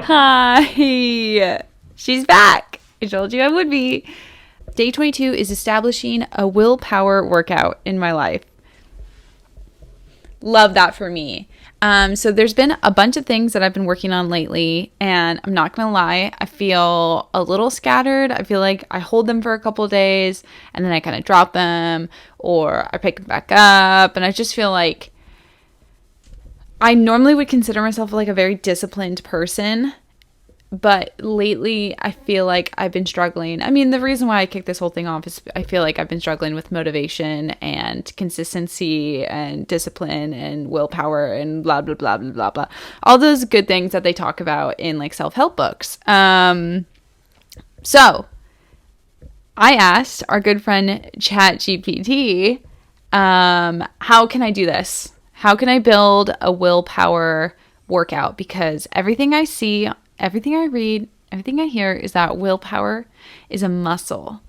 Hi. She's back. I told you I would be. Day 22 is establishing a willpower workout in my life. Love that for me. So there's been a bunch of things that I've been working on lately, and I'm not going to lie, I feel a little scattered. I feel like I hold them for a couple of days, and then I kind of drop them, or I pick them back up, and I just feel like I normally would consider myself like a very disciplined person, but lately I feel like I've been struggling. I mean, the reason why I kicked this whole thing off is I feel like I've been struggling with motivation and consistency and discipline and willpower and blah, blah, blah, blah, blah, blah. All those good things that they talk about in like self-help books. So I asked our good friend ChatGPT, how can I do this? How can I build a willpower workout? Because everything I see, everything I read, everything I hear is that willpower is a muscle.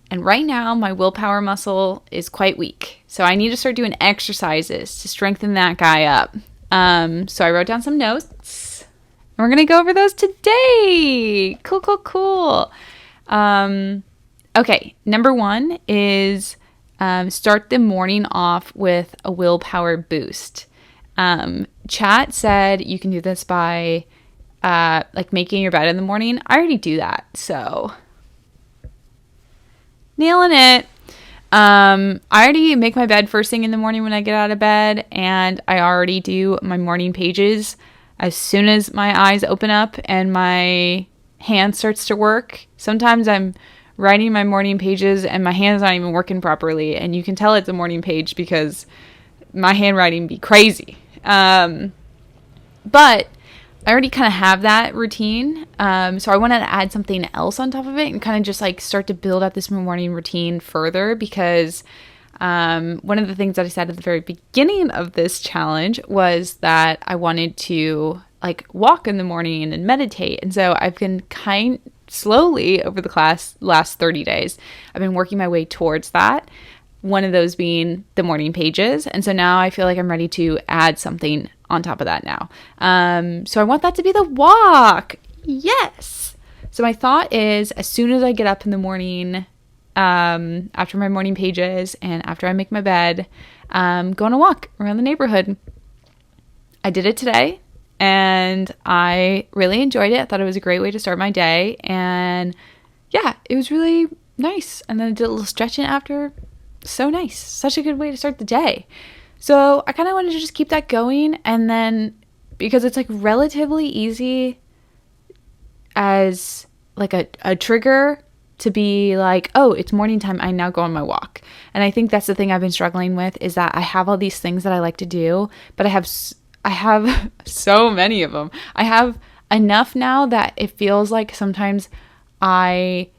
And right now, my willpower muscle is quite weak. So I need to start doing exercises to strengthen that guy up. So I wrote down some notes. And we're going to go over those today. Cool. Okay, number one is start the morning off with a willpower boost. Chat said you can do this by like making your bed in the morning. I already do that, so nailing it. I already make my bed first thing in the morning when I get out of bed, and I already do my morning pages as soon as my eyes open up and my hand starts to work. Sometimes I'm writing my morning pages and my hand's not even working properly, and you can tell it's a morning page because my handwriting be crazy. But I already kind of have that routine, so I wanted to add something else on top of it and kind of just like start to build out this morning routine further, because one of the things that I said at the very beginning of this challenge was that I wanted to like walk in the morning and meditate, and so I've been slowly over the last 30 days, I've been working my way towards that. One of those being the morning pages. And so now I feel like I'm ready to add something on top of that now. So I want that to be the walk. Yes. So my thought is, as soon as I get up in the morning, after my morning pages and after I make my bed, go on a walk around the neighborhood. I did it today, and I really enjoyed it. I thought it was a great way to start my day. And yeah, it was really nice. And then I did a little stretching after. So nice. Such a good way to start the day. So I kind of wanted to just keep that going. And then because it's like relatively easy as like a trigger to be like, oh, it's morning time, I now go on my walk. And I think that's the thing I've been struggling with, is that I have all these things that I like to do, but I have so many of them. I have enough now that it feels like sometimes I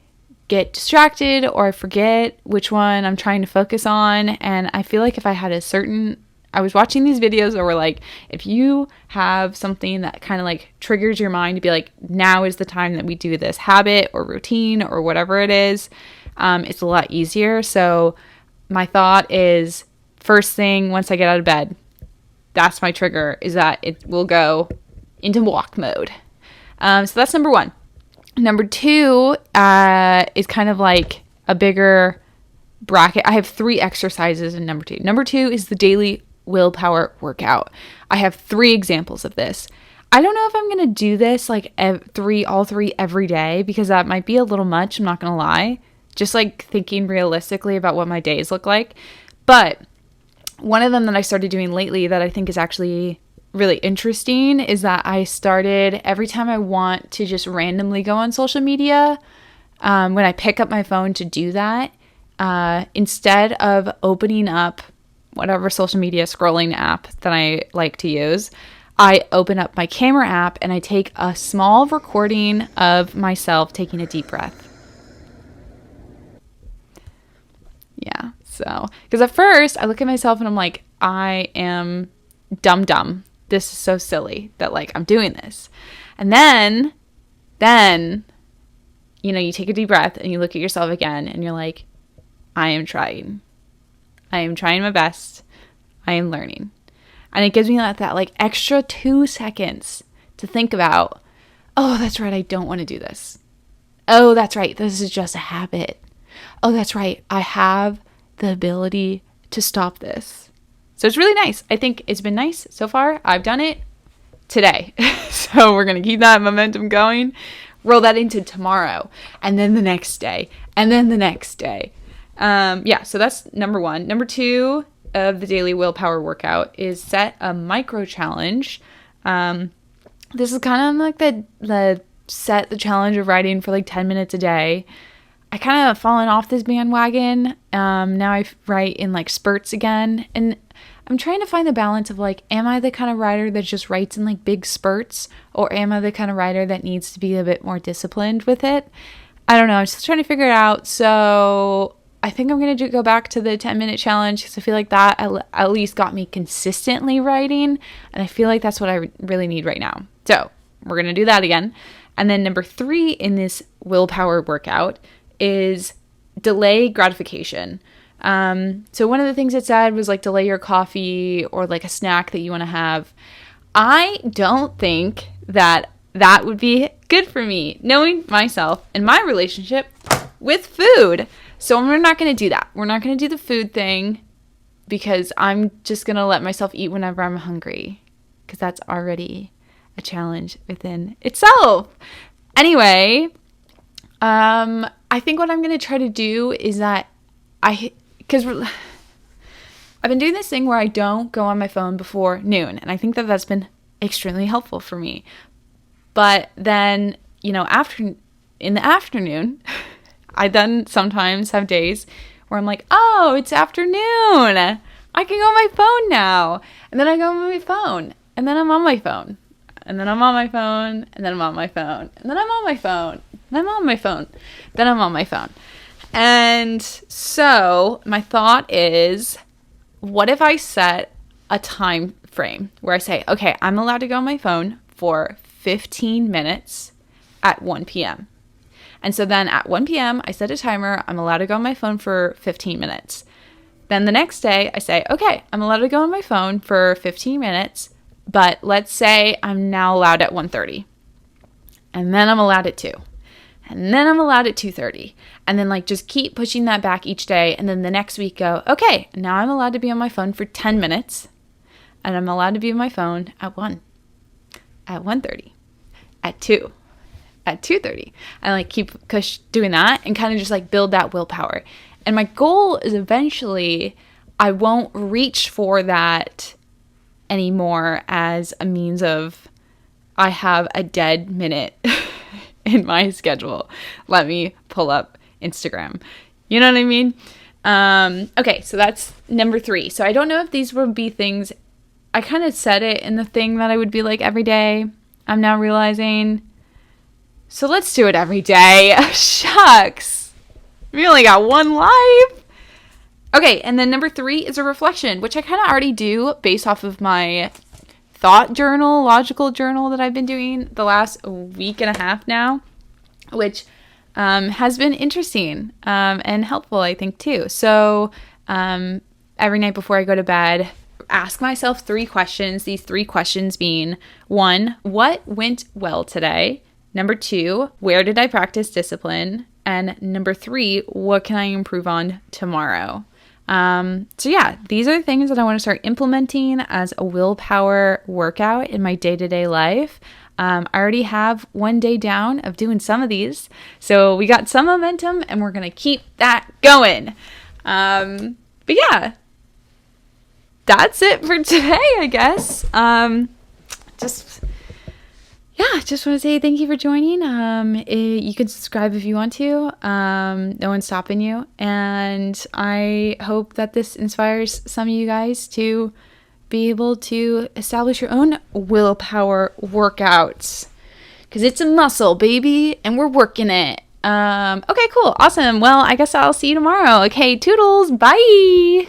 get distracted or I forget which one I'm trying to focus on. And I feel like if I had I was watching these videos that were like, if you have something that kind of like triggers your mind to be like, now is the time that we do this habit or routine or whatever it is, it's a lot easier. So my thought is, first thing once I get out of bed, that's my trigger, is that it will go into walk mode. So that's number one. Number two is kind of like a bigger bracket. I have 3 exercises in number 2. Number 2 is the daily willpower workout. I have 3 examples of this. I don't know if I'm going to do this like all three every day, because that might be a little much. I'm not going to lie. Just like thinking realistically about what my days look like. But one of them that I started doing lately that I think is actually really interesting is that I started, every time I want to just randomly go on social media, when I pick up my phone to do that, instead of opening up whatever social media scrolling app that I like to use, I open up my camera app and I take a small recording of myself taking a deep breath. Yeah, so, because at first I look at myself and I'm like, I am dumb. This is so silly that like I'm doing this. And then, you know, you take a deep breath and you look at yourself again and you're like, I am trying my best. I am learning. And it gives me that like extra 2 seconds to think about, Oh, that's right. I don't want to do this. Oh, that's right. This is just a habit. Oh, that's right. I have the ability to stop this. So it's really nice. I think it's been nice so far. I've done it today. So we're going to keep that momentum going, roll that into tomorrow, and then the next day, and then the next day. Yeah, so that's number one. Number two of the daily willpower workout is set a micro challenge. This is kind of like the set the challenge of writing for like 10 minutes a day. I kind of fallen off this bandwagon. Now I write in like spurts again, and I'm trying to find the balance of like, am I the kind of writer that just writes in like big spurts, or am I the kind of writer that needs to be a bit more disciplined with it? I don't know. I'm just trying to figure it out. So I think I'm going to go back to the 10-minute challenge because I feel like that at least got me consistently writing, and I feel like that's what I really need right now. So we're going to do that again. And then number 3 in this willpower workout is delay gratification. So one of the things it said was like delay your coffee or like a snack that you want to have. I don't think that would be good for me, knowing myself and my relationship with food. So we're not going to do that. We're not going to do the food thing because I'm just going to let myself eat whenever I'm hungry, because that's already a challenge within itself. Anyway, I think what I'm going to try to do is that because I've been doing this thing where I don't go on my phone before noon, and I think that that's been extremely helpful for me. But then, in the afternoon, I then sometimes have days where I'm like, oh, it's afternoon. I can go on my phone now. And then I go on my phone, and then I'm on my phone, and then I'm on my phone, and then I'm on my phone, and then I'm on my phone, and I'm on my phone, then I'm on my phone. And so my thought is, what if I set a time frame where I say, okay, I'm allowed to go on my phone for 15 minutes at 1 p.m. And so then at 1 p.m., I set a timer. I'm allowed to go on my phone for 15 minutes. Then the next day, I say, okay, I'm allowed to go on my phone for 15 minutes, but let's say I'm now allowed at 1:30. And then I'm allowed at 2. And then I'm allowed at 2:30. And then just keep pushing that back each day. And then the next week go, okay, now I'm allowed to be on my phone for 10 minutes. And I'm allowed to be on my phone at 1, at 1:30, at 2, at 2:30. And keep doing that and kind of just build that willpower. And my goal is eventually I won't reach for that anymore as a means of I have a dead minute in my schedule. Let me pull up Instagram. You know what I mean? Okay, so that's number 3. So I don't know if these would be things, I kind of said it in the thing that I would be every day. I'm now realizing. So let's do it every day. Shucks. We only got one life. Okay, and then number 3 is a reflection, which I kind of already do based off of my thought journal, logical journal that I've been doing the last week and a half now, which has been interesting and helpful, I think, too. So every night before I go to bed, ask myself 3 questions, these 3 questions being, 1, what went well today? Number 2, where did I practice discipline? And number 3, what can I improve on tomorrow? So yeah, these are the things that I want to start implementing as a willpower workout in my day-to-day life. I already have 1 day down of doing some of these. So we got some momentum and we're going to keep that going. But yeah, that's it for today, I guess. Just want to say thank you for joining. You can subscribe if you want to. No one's stopping you. And I hope that this inspires some of you guys to be able to establish your own willpower workouts. Because it's a muscle, baby, and we're working it. Okay, cool. Awesome. Well, I guess I'll see you tomorrow. Okay, toodles. Bye.